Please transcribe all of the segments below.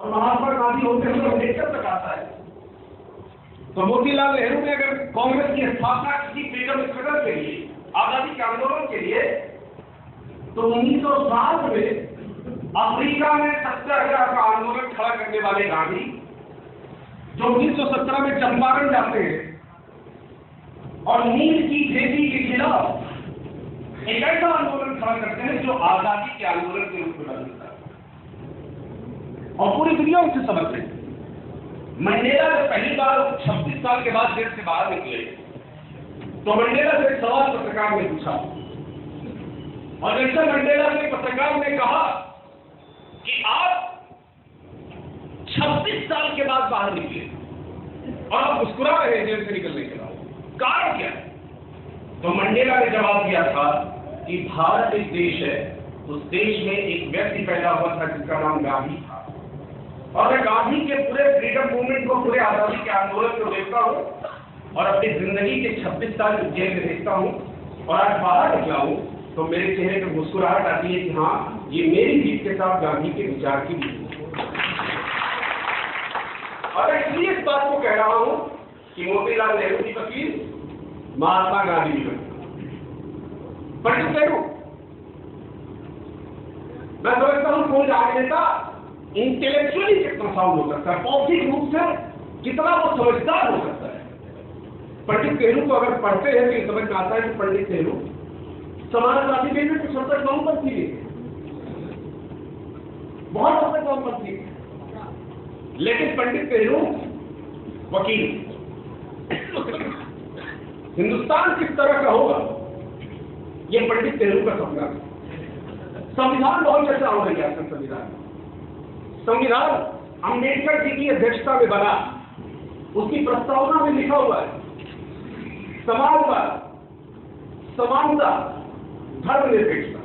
और महात्मा गांधी होते हुए अम्बेडकर तक आता है। तो मोतीलाल नेहरू ने अगर कांग्रेस की स्थापना की फ्रीडम स्ट्रगल के लिए, आजादी के आंदोलन के लिए, तो 1960 में अफ्रीका में सत्याग्रह का आंदोलन खड़ा करने वाले गांधी, जो 1917 में चंपारण जाते हैं और नील की खेती के खिलाफ एक ऐसा आंदोलन खड़ा करते हैं जो आजादी के आंदोलन के रूप में बदलता है और पूरी दुनिया उसे समझते हैं। मंडेला जब पहली बार 26 साल के बाद जेल से बाहर निकले तो मंडेला से एक सवाल पत्रकार ने पूछा और जैसे मंडेला से पत्रकार ने कहा कि आप 26 साल के बाद बाहर निकले और आप मुस्कुरा रहे हैं जेल से निकलने के बाद, कारण क्या है? तो मंडेला ने जवाब दिया था कि भारत एक देश है, उस देश में एक व्यक्ति पैदा हुआ था जिसका नाम गांधी था, और मैं गांधी के पूरे फ्रीडम मूवमेंट को, पूरे आजादी के आंदोलन को देखता हूँ और अपनी जिंदगी के 26 साल जेल में देखता हूँ और आज बाहर निकला हूँ तो मेरे चेहरे पर मुस्कुराहट आती है कि हाँ, ये मेरी जीत के साथ गांधी के विचार की जीत। और इसलिए इस बात को कह रहा हूँ कि मोतीलाल नेहरू की वकील, महात्मा गांधी की वकील, पंडित नेहरू, मैं समझता हूँ कोई राजनेता इंटेलेक्चुअली कितना साउंड हो सकता है, बौद्धिक रूप से कितना वो समझदार हो सकता है। पंडित नेहरू को अगर पढ़ते हैं तो ये समझ में आता है कि पंडित नेहरू समाजवादी में कुछ हद तक बहुमत थी, बहुत हद तक बहुमत थी, लेकिन पंडित नेहरू वकील। हिंदुस्तान किस तरह का होगा ये पंडित नेहरू का सपना है। संविधान बहुत अच्छा हो गया। संविधान अम्बेडकर जी की अध्यक्षता में बना, उसकी प्रस्तावना में लिखा हुआ है समानवाद, समानता, धर्मनिरपेक्षता।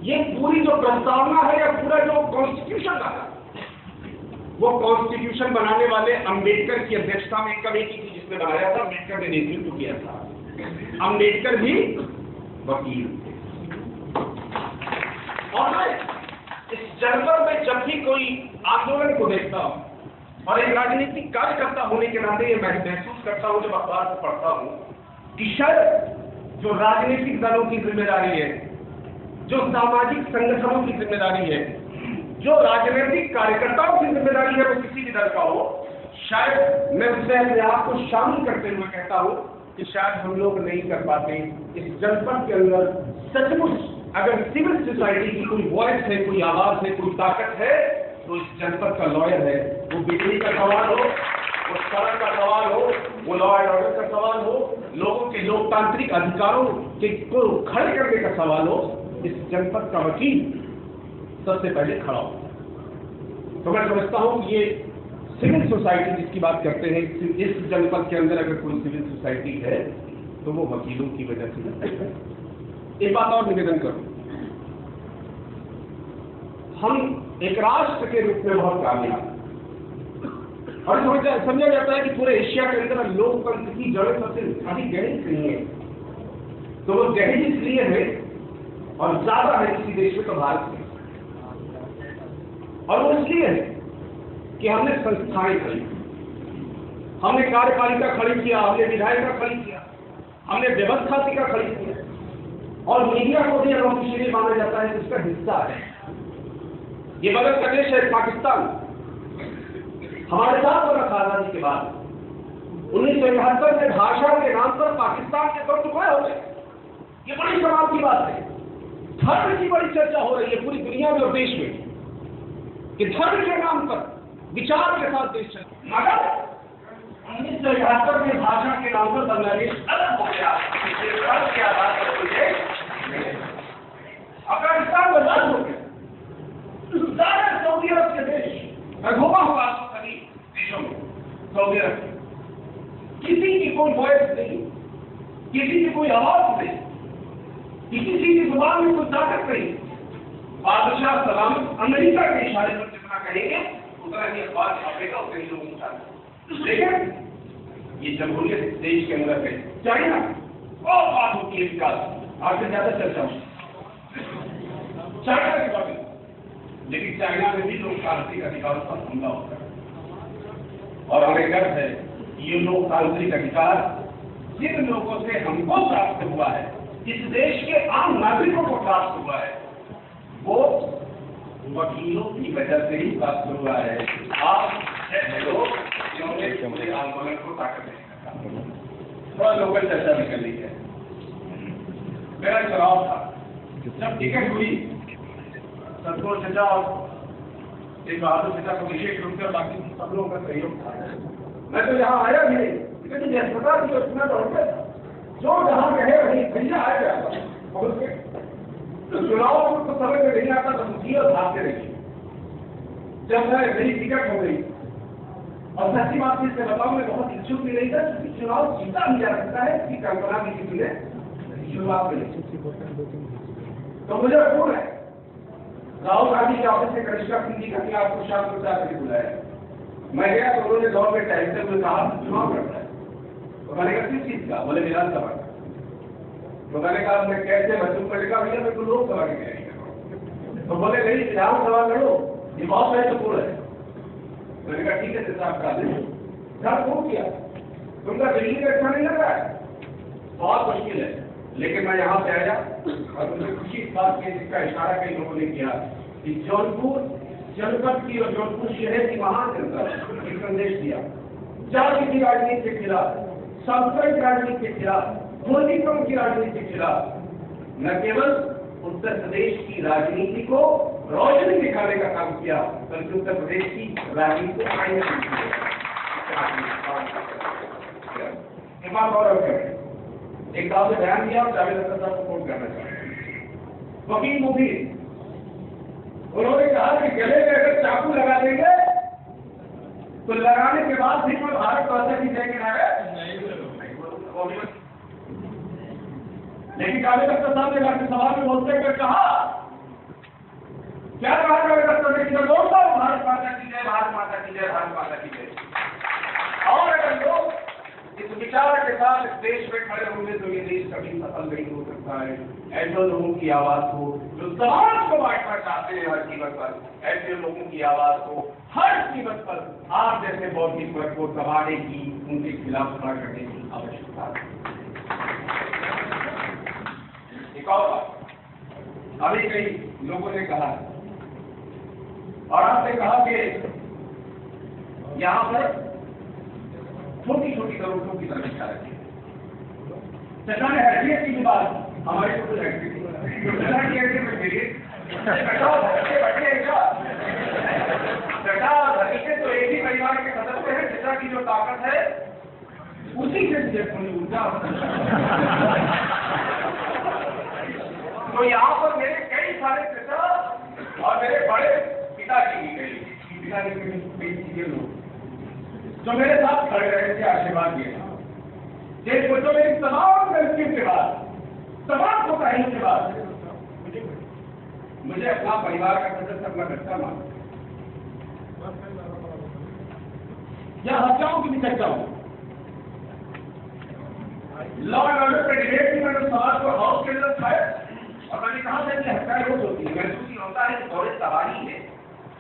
ये पूरी जो प्रस्तावना है या पूरा जो कॉन्स्टिट्यूशन का है, वो कॉन्स्टिट्यूशन बनाने वाले अम्बेडकर की अध्यक्षता में कमेटी थी जिसने बनाया था, अम्बेडकर ने नेतृत्व किया था। अम्बेडकर भी वकील थे। और मैं इस जनपद में जब भी कोई आंदोलन को देखता हूं और एक राजनीतिक कार्यकर्ता होने के नाते ये मैं महसूस करता हूं जब अखबार को पढ़ता हूं कि शायद जो राजनीतिक दलों की जिम्मेदारी है, जो सामाजिक संगठनों की जिम्मेदारी है, जो राजनीतिक कार्यकर्ताओं की जिम्मेदारी है, वो किसी भी दल का हो, शायद मैं उससे अपने आप को शामिल करते हुए कहता हूं कि शायद हम लोग नहीं कर पाते। इस जनपद के अंदर सचमुच अगर सिविल सोसाइटी की कोई वॉइस है, कोई आवाज है, कोई ताकत है, तो इस जनपद का लॉयर है। वो बिजली का सवाल हो, वो सड़क का सवाल हो, वो लॉ एंड ऑर्डर का सवाल हो, लोगों के लोकतांत्रिक अधिकारों के को खड़े करने का सवाल हो, इस जनपद का वकील सबसे पहले खड़ा होता है। तो मैं समझता हूँ कि ये सिविल सोसाइटी जिसकी बात करते हैं, इस जनपद के अंदर अगर कोई सिविल सोसाइटी है तो वो वकीलों की वजह से। एक बात और निवेदन करूं, हम एक राष्ट्र के रूप में बहुत कामयाब और समझा जाता है कि पूरे एशिया के अंदर लोकतंत्र की जड़ें सबसे अधिक गहरी नहीं है। तो वो गहरी इसलिए है और ज्यादा है किसी देश में तो भारत में, और वो इसलिए है कि हमने संस्थाएं खड़ी की, हमने कार्यपालिका खड़ी किया, हमने विधायिका खड़ी किया, हमने व्यवस्थापिका खड़ी किया, और मीडिया को भी अनऑफिशियली माना जाता है कि इसका हिस्सा है। ये बगल का देश है पाकिस्तान, हमारे साथ बना था आजादी के बाद। 1971 में भाषा के नाम पर पाकिस्तान के 2 टुकड़े हो गए। ये बड़ी कमाल की बात है। धर्म की बड़ी चर्चा हो रही है पूरी दुनिया में और देश में कि धर्म के नाम पर विचार के साथ देश चल, मगर 1971 में भाषा के नाम पर बांग्लादेश अलग हो गया। के आधार पर अफगानिस्तान में अलग हो गया। सऊदी अरब के देश, मैं घूमा हुआ सभी देशों में, सऊदी अरब किसी की कोई वॉइस नहीं, किसी की कोई आवाज नहीं, किसी की जुबान में कोई ताकत नहीं। बादशाह सलामत अमेरिका के इशारे पर जितना कहेंगे उतना ही अखबार छापेगा, उतने ही लोग उठाएंगे। लेकिन ये जमहूरियत देश के अंदर है। चाइना बहुत बात होती है विकास, आज से ज्यादा चर्चा होती है चाइना के बारे में। लेकिन चाइना में भी लोकतांत्रिक अधिकारों पर हमला होता है और हमें गर्व है ये लोकतांत्रिक अधिकार जिन लोगों से हमको प्राप्त हुआ है, इस देश के आम नागरिकों को प्राप्त हुआ है, वो वकीलों की वजह से ही प्राप्त हुआ है। आप जैसे लोग जिन्होंने पूरे आंदोलन को ताकत देने थोड़ा लोकल चर्चा भी कर ली है। मेरा चुनाव था, जब टिकट हुई संतोष चचा और एक बहादुर चचा को विशेष रूप से बाकी सब लोगों का सहयोग था। मैं तो यहाँ आया भी नहीं, लेकिन अस्पताल की योजना दौड़ गया था, जो जहाँ कहे वही भैया आ गया था। तो चुनाव को समझ में नहीं आता तो मुझे और भागते रहिए। जब मेरी टिकट हो गई और सच्ची बात इससे बताऊं, मैं बहुत इच्छुक भी नहीं था क्योंकि चुनाव जीता भी जा सकता है, इसकी कल्पना भी किसी ने शुरुआत में तो मुझे अपूर्ण है। राहुल गांधी के ऑफिस से कनिष्का सिंह जी का आपको शाम को 4 बजे बुलाया। मैं गया तो उन्होंने दौर में टाइम से कहा चुनाव करता है। तो मैंने कहा किस चीज का? बोले विधानसभा का। तो मैंने कहा मैं कैसे महसूस करेगा? भैया मैं तो लोकसभा की तैयारी कर रहा हूँ। तो बोले नहीं विधानसभा लड़ो, ये बहुत महत्वपूर्ण है। मैंने कहा ठीक है साहब करा दें। सर फोन किया, तुमका दिल्ली का अच्छा नहीं लग रहा है? बहुत मुश्किल है, लेकिन मैं यहाँ से आया और मुझे खुशी इस बात की जिसका इशारा कई लोगों ने किया कि जौनपुर जनपद की और जौनपुर शहर की महान जनता ने संदेश दिया, जाति की राजनीति के खिलाफ, सांप्रदायिक राजनीति के खिलाफ, धोनीकम की राजनीति के खिलाफ न केवल उत्तर प्रदेश की राजनीति को रोशनी दिखाने का काम किया, बल्कि उत्तर प्रदेश की राजनीति को आईने गौरव करें। एक साहब ने बयान दिया और जावेद अख्तर साहब को कोट करना चाहते हैं। वकील मुबीन उन्होंने कहा कि गले में अगर चाकू लगा देंगे तो लगाने के बाद भी कोई भारत माता की जय गिराए नहीं। लेकिन जावेद अख्तर साहब ने सवाल में बोलते हुए कहा, क्या कहा जावेद अख्तर ने? बोलता हूँ भारत माता की जय, भारत माता की जय, भारत माता की जय। और अगर लोग इस विचार के साथ इस देश में खड़े होंगे तो ये देश कभी सफल नहीं हो सकता है। ऐसे लोगों की आवाज को जो समाज को बांटना चाहते हैं हर कीमत पर, ऐसे लोगों की आवाज को हर कीमत पर आप जैसे बौद्धिक वर्ग को दबाने की, उनके खिलाफ खड़ा करने की आवश्यकता है। एक और बात अभी कई लोगों ने कहा और आपने कहा कि यहाँ पर छोटी छोटी जरूरतों की समीक्षा रखी। चचा ने हैसियत की बात हमारे को चचा भतीजे तो एक ही परिवार के सदस्य हैं। चचा की जो ताकत है उसी से ऊर्जा। तो यहाँ पर मेरे कई सारे चचा और मेरे बड़े पिताजी की कई लोग जो मेरे साथ खड़े रहे थे, आशीर्वाद दिए। जो मेरी तमाम गलतियों के बाद, तमाम कोताहियों के बाद मुझे अपना परिवार का सदस्य अपना बच्चा माना। या हत्याओं की भी चर्चा हो, लॉ एंड ऑर्डर के डिबेट में मैंने समाज को हाउस के अंदर खाया और मैंने कहा था कि हत्याएं रोज होती है। महसूस होता है कि दौरे सवारी है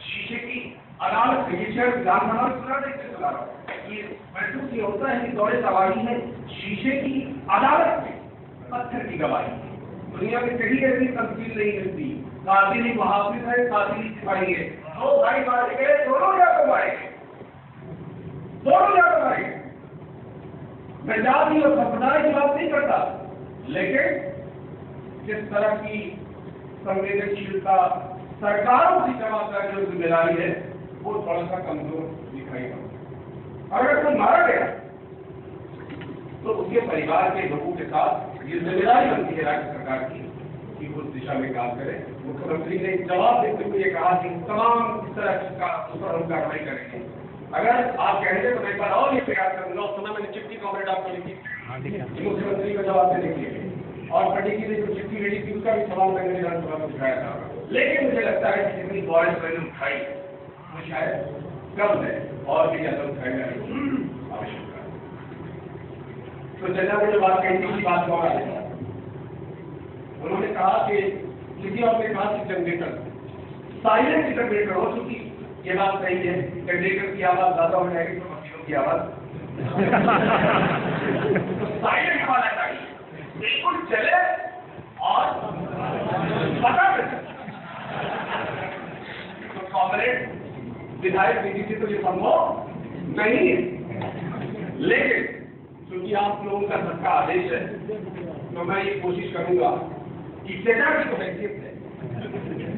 शीशे की अदालत महसूस ये होता है कि दौरे सवारी है शीशे की अदालत में पत्थर की गवाही। दुनिया में कहीं ऐसी तब्दील नहीं मिलती। कातिल मुहाफिज है, कातिल सिपाही है। दो भाई मारे गए, दोनों जाकर मारे गए, दोनों जाकर मारे गए। मैं जाति और संप्रदाय की बात नहीं करता, लेकिन जिस तरह की संवेदनशीलता सरकारों की जमा करने की जिम्मेदारी है वो थोड़ा सा कमजोर दिखाई पड़ता। अगर कोई मारा गया तो उसके परिवार के लोगों के साथ ये जिम्मेदारी बनती है राज्य सरकार की कि उस दिशा में काम करे। मुख्यमंत्री ने जवाब देते हुए कहा कि तमाम इस तरह का उस पर हम कार्रवाई करेंगे। अगर आप कहेंगे तो मैं एक बार और ये प्रयास करूंगा। उस समय मैंने चिट्ठी कॉमरेड आपको लिखी मुख्यमंत्री को जवाब देने के लिए, और पटेल ने जो चिट्ठी भेजी थी उसका भी सवाल मैंने विधानसभा में उठाया था। लेकिन मुझे लगता है कि जितनी बॉयस मैंने उठाई वो शायद कम है और भी ज्यादा उठाई जाने आवश्यकता है। तो चचा ने जो बात कही थी बात को आ उन्होंने कहा कि किसी और ने कहा कि जनरेटर साइलेंट जनरेटर हो, चूंकि ये बात सही है, जनरेटर की आवाज ज्यादा हो जाएगी तो मशीनों की आवाज तो साइलेंट वाला चाहिए, बिल्कुल चले और पता चले। तो कॉमरेड विधायक विधि से तो ये संभव नहीं है, लेकिन क्योंकि आप लोगों का सबका आदेश है तो मैं ये कोशिश करूंगा कि सेक्रेटरी को हैसियत है,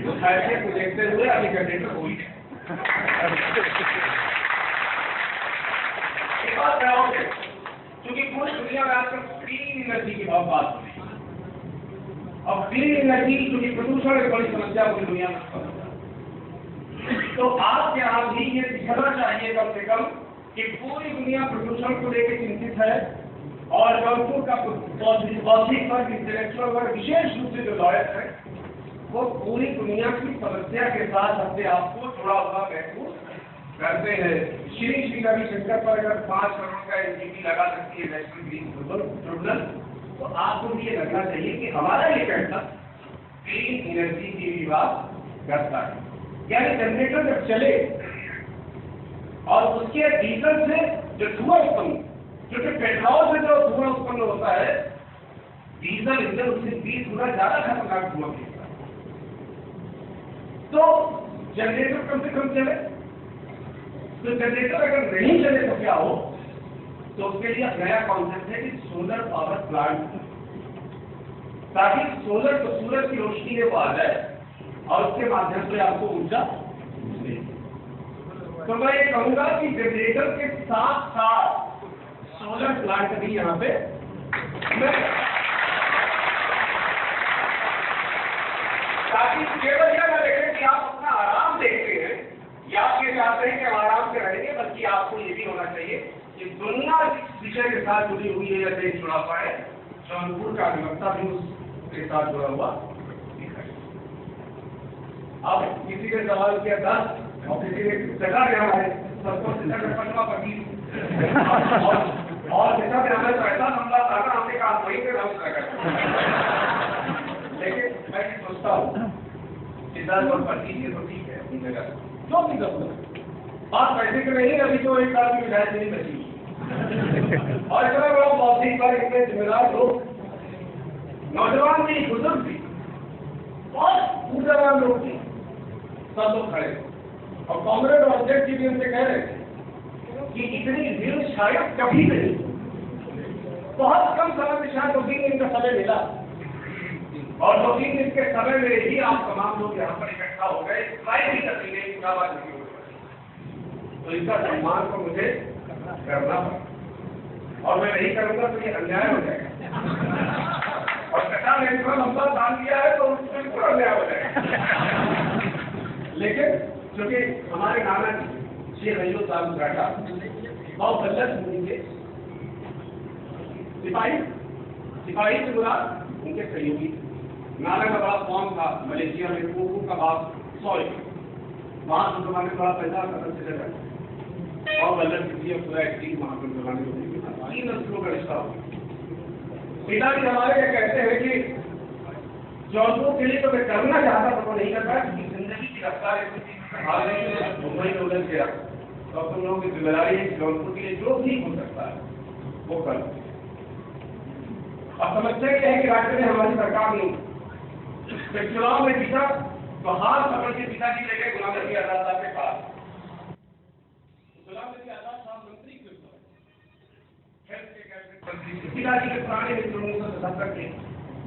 उस हैसियत को देखते हुए अभी जनरेटर हो ही है। एक बात कहोगे, क्योंकि पूरी दुनिया में आजकल क्लीन एनर्जी की बहुत बात हो रही है, और क्लीन एनर्जी क्योंकि प्रदूषण एक बड़ी समस्या पूरी दुनिया में, तो आपके यहाँ भी ये दिखना चाहिए कम से कम कि पूरी दुनिया प्रदूषण को लेकर चिंतित है, और जौनपुर का बौद्धिक वर्ग, इंटेलेक्चुअल वर्ग, विशेष रूप से जो लॉयर है, वो पूरी दुनिया की समस्या के साथ अपने आप को जुड़ा हुआ महसूस करते हैं। श्री रविशंकर पर अगर 5 करोड़ का एनजीटी लगा सकती है नेशनल ग्रीन ट्रिब्यूनल, तो आपको भी ये लगना चाहिए कि हमारा ये कहना क्लीन एनर्जी की भी बात करता है। यानी जनरेटर जब चले और उसके डीजल से जो धुआं उत्पन्न, क्योंकि पेट्रोल से जो धुआं उत्पन्न होता है, डीजल इंजन उससे 20 गुना ज्यादा खतरनाक धुआं देता है। तो जनरेटर कम से कम चले, तो जनरेटर अगर नहीं चले तो क्या हो, तो उसके लिए नया कॉन्सेप्ट है कि सोलर पावर प्लांट, ताकि सोलर तो सूरज की रोशनी में वो आ जाए और उसके माध्यम से आपको ऊर्जा मिले। तो मैं ये कहूंगा कि जनरेटर के साथ साथ सोलर प्लांट भी यहाँ पे ताकि केवल यह न देखें कि आप अपना आराम देखते हैं या आप ये चाहते हैं कि हम आराम से रहेंगे, बल्कि आपको ये भी होना चाहिए कि दुनिया जिस विषय के साथ जुड़ी हुई है या देश जुड़ा हुआ है, जौनपुर का अधिवक्ता भी उसके साथ जुड़ा हुआ दिखाई। अब किसी ने सवाल किया 10 और किसी ने जगह यहाँ है, सबको पटवा पटी और जैसा भी हमें तो ऐसा मामला था ना, हमने कहा वहीं पे हम लगा। लेकिन मैं सोचता हूँ कि 10 और 25 तो ठीक है अपनी जगह, जो भी जरूरत बात पैसे की नहीं, अभी तो एक आदमी विधायक नहीं बची और इतना बड़ा बौद्धिक पर इतने जिम्मेदार लोग, नौजवान भी, बुजुर्ग भी, बहुत ऊर्जावान लोग थे, सब लोग खड़े। और कॉमरेड और अध्यक्ष जी भी उनसे कह रहे थे कि इतनी भीड़ शायद कभी नहीं, बहुत कम समय में शायद 2-3 दिन का समय मिला, और 2-3 दिन के समय में ही आप तमाम लोग यहाँ पर इकट्ठा हो गए, ट्राई भी कर ली गई, तो इसका सम्मान तो मुझे करना पड़ा, और मैं नहीं करूंगा तो ये अन्याय हो जाएगा। और कटा ने इतना लंबा दान दिया है तो बिल्कुल अन्याय हो जाएगा। लेकिन क्योंकि हमारे नाना जी श्री रजू साहब घाटा बहुत बल्लभ होंगे, सिपाही से बुरा उनके सहयोगी, नाना का बड़ा फॉर्म था मलेशिया में, कोको का बाप 100, वहां से जमाने बड़ा पैसा कदम से जगह, और बल्लभ जी पूरा एक्टिव वहां पर जमाने को 3 नस्लों का रिश्ता हो। पिताजी हमारे ये कहते हैं कि जौनपुर के लिए तो मैं करना चाहता था वो नहीं कर पाया, क्योंकि जिंदगी की रफ्तार मुंबई में उलझ गया, तो तुम लोगों की जिम्मेदारी है जौनपुर के लिए जो भी हो सकता है वो कर। अब समस्या यह है कि राज्य में हमारी सरकार ने चुनाव में जीता तो हार समझ के पिताजी ले गए गुलाम नबी आजाद साहब के पास। गुलाम नबी आजाद साहब मंत्री क्यों पिताजी के पुराने मित्रों 1977 के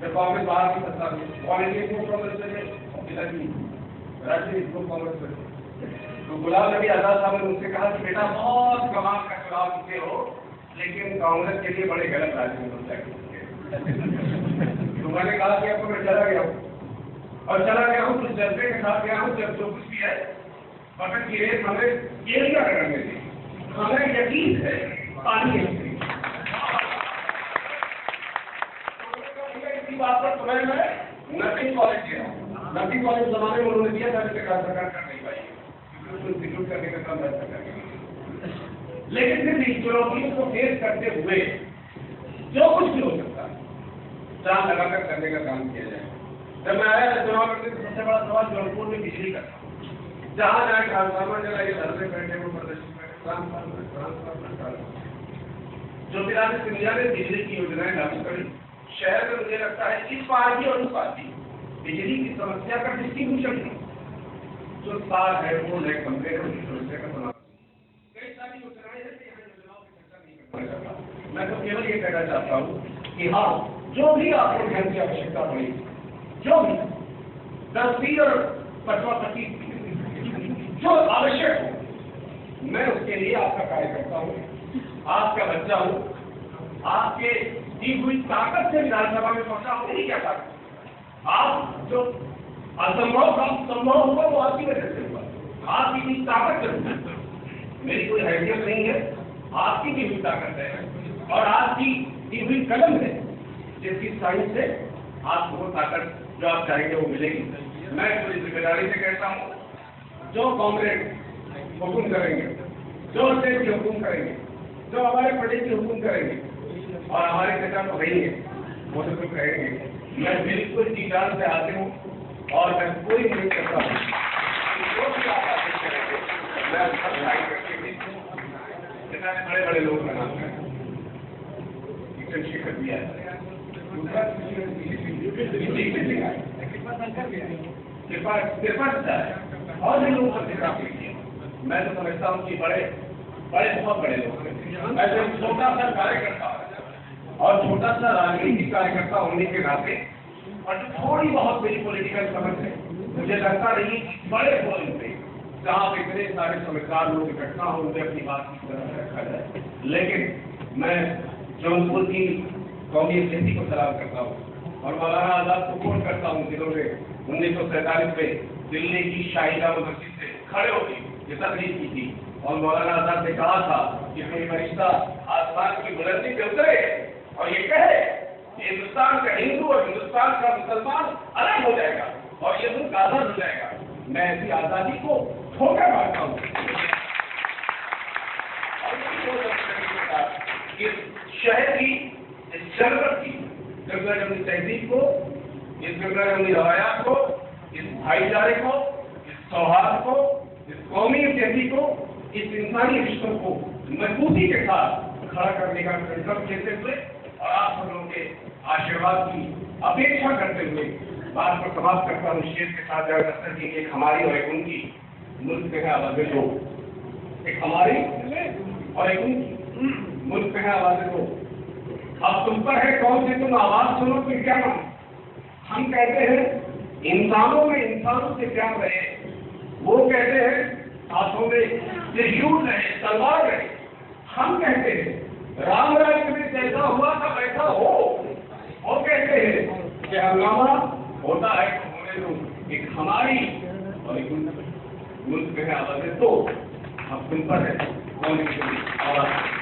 जब कांग्रेस बाहर की सत्ता में कांग्रेस में पिताजी राज्य ग्रुप कांग्रेस में, तो गुलाम नबी आजाद साहब ने उनसे कहा कि बेटा बहुत कमाल का चुनाव जीते हो, लेकिन कांग्रेस के लिए बड़े गलत राजनीति हो जाएगी। तो मैंने कहा कि आपको मैं चला गया हूँ, और चला गया हूँ कुछ जज्बे के साथ गया हूँ, जब जो कुछ भी है बटन की रेत हमें ये नहीं करने दी, हमें यकीन है पानी है। इसी बात पर तुम्हें मैं नर्सिंग कॉलेज गया, नर्सिंग कॉलेज जमाने में उन्होंने दिया था, सरकार कर नहीं पाई, इंस्टीट्यूट करने का काम सरकार, लेकिन फिर चुनौतियों को फेस करते हुए जो कुछ भी हो सकता है चांद लगाकर करने का काम किया जाए। जब मैं आया चुनाव करते सबसे बड़ा सवाल जौनपुर में बिजली का था, जहाँ जाए ट्रांसफार्मर जलाइए, धरने बैठे वो प्रदर्शन करें, ट्रांसफार्मर। ज्योतिरादित्य सिंधिया ने बिजली की योजनाएं लागू करी। शहर में मुझे लगता है इस पार्टी और उस पार्टी बिजली की समस्या का डिस्ट्रीब्यूशन जो सार है वो लेट कंप्लेन की समस्या का समाधान। कई सारी योजनाएं हैं, यहाँ योजनाओं की चर्चा नहीं करना चाहता। मैं तो केवल ये कहना चाहता हूँ कि हाँ, जो भी आपको धन की आवश्यकता पड़ी, जो भी 10 और 25 जो आवश्यक हो, मैं उसके लिए आपका कार्य करता हूँ, आपका बच्चा हूँ, आपके दी हुई ताकत से विधानसभा में पहुंचा हूँ। नहीं क्या ताकत, आप जो असंभव काम संभव हुआ वो आपकी वजह से हुआ, आपकी ताकत से हुआ। मेरी कोई हैसियत नहीं है, आपकी दी हुई ताकत है और आपकी दी हुई कलम है, जिसकी साइंस से आपको वो ताकत जो आप चाहेंगे वो मिलेगी। मैं पूरी जिम्मेदारी से कहता हूँ, जो कांग्रेस हुकुम करेंगे, जो स्टेट की हुकुम करेंगे, जो हमारे प्रदेश की हुकुम करेंगे और हमारे नेता तो रहेंगे, वो तो कुछ कहेंगे। मैं बिल्कुल जी जान से आते हूँ और मैं कोई नहीं करता हूँ, जो भी आप आदेश करेंगे मैं उसका ट्राई करके बड़े बड़े लोग बना चंद्रशेखर दिया है, और भी लोग मैं तो समझता हूँ कि बड़े बहुत बड़े लोग हैं। मैं तो छोटा सा कार्यकर्ता और छोटा सा राजनीतिक कार्यकर्ता होने के नाते और थोड़ी बहुत मेरी पॉलिटिकल समझ है, मुझे लगता नहीं कि बड़े फोरम पे जहाँ पे इतने सारे समझदार लोग इकट्ठा हो उनसे अपनी बात की तरह रखा जाए। लेकिन मैं जौनपुर की कौमी असेंबली को सलाम करता हूँ और मौलाना आजाद को फोन करता हूँ, जिन्होंने 1947 में दिल्ली की शाहीगाह मस्जिद से खड़े होकर ये तकलीफ की थी और मौलाना आजाद ने कहा था कि कोई फरिश्ता आसमान की बुलंदी पे उतरे और ये कहे कि हिंदुस्तान का हिंदू और हिंदुस्तान का मुसलमान अलग हो जाएगा और ये मुल्क आजाद हो जाएगा। मैं ऐसी आजादी को ठोकर मारता हूँ। इस शहर की, इस जनपद की गंगा जमुनी तहजीब को, इस गंगा जमुनी रवायात को, इस भाईचारे को, इस सौहार्द को, इस कौमी यकजहती को, इस इंसानी रिश्तों को मजबूती के साथ खड़ा करने का संकल्प लेते हुए और आप सब लोगों के आशीर्वाद की अपेक्षा करते हुए बात को समाप्त करता हूँ। शेर के साथ जगह की एक हमारी और एक उनकी मुल्क में है आवाज़ें दो, एक हमारी और एक उनकी मुल्क में है आवाज़ें दो। अब तुम पर है कौन सी तुम आवाज सुनो फिर क्या मानो। हम कहते हैं इंसानों में इंसानों से प्यार रहे, वो कहते हैं हाथों में त्रिशूल रहे, तलवार रहे। हम कहते हैं राम राज्य में जैसा हुआ था वैसा हो। वो कहते हैं कि हंगामा होता है तो होने दो। एक हमारी और एक मुल्क में है आवाज़ें तो अब तुम पर है कौन सी आवाज।